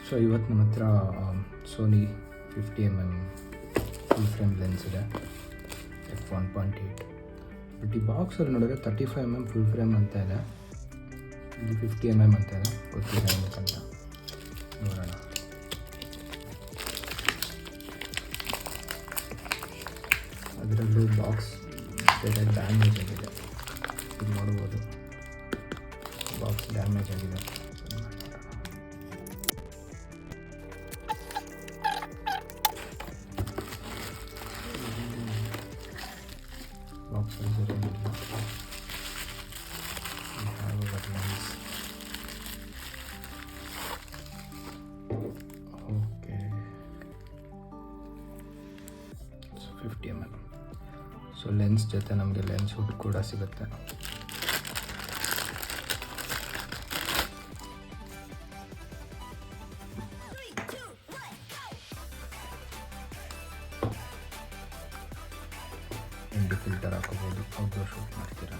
So ಇವತ್ತು ನಮ್ಮ ಹತ್ರ Sony 50mm full frame lens ಇದೆ f1.8. ಬಟ್ ಈ ಬಾಕ್ಸಲ್ಲಿ ನೋಡಿದ್ರೆ 35mm ಫುಲ್ ಫ್ರೇಮ್ ಅಂತ ಇದೆ, ಇಲ್ಲಿ 50mm ಅಂತ ಇದೆ. ಗೊತ್ತಿಲ್ಲ ಏನಕ್ಕಂತ, ನೋಡೋಣ. ಅದರಲ್ಲೂ ಬಾಕ್ಸ್ ಬೇರೆ ಡ್ಯಾಮೇಜ್ ಆಗಿದೆ, ಇದು ನೋಡ್ಬೋದು. ಬಾಕ್ಸ್ ಡ್ಯಾಮೇಜ್ ಆಗಿದೆ. Box okay, 50mm. So lens ಜೊತೆ ನಮಗೆ ಲೆನ್ಸ್ ಹುಡ್ ಕೂಡ ಸಿಗುತ್ತೆ. ಇಂಡಿ ಫಿಲ್ಟರ್ ಹಾಕೋಬೋದು ಔಟ್ಡೋರ್ ಶೂಟ್ ಮಾಡ್ತೀರಾ.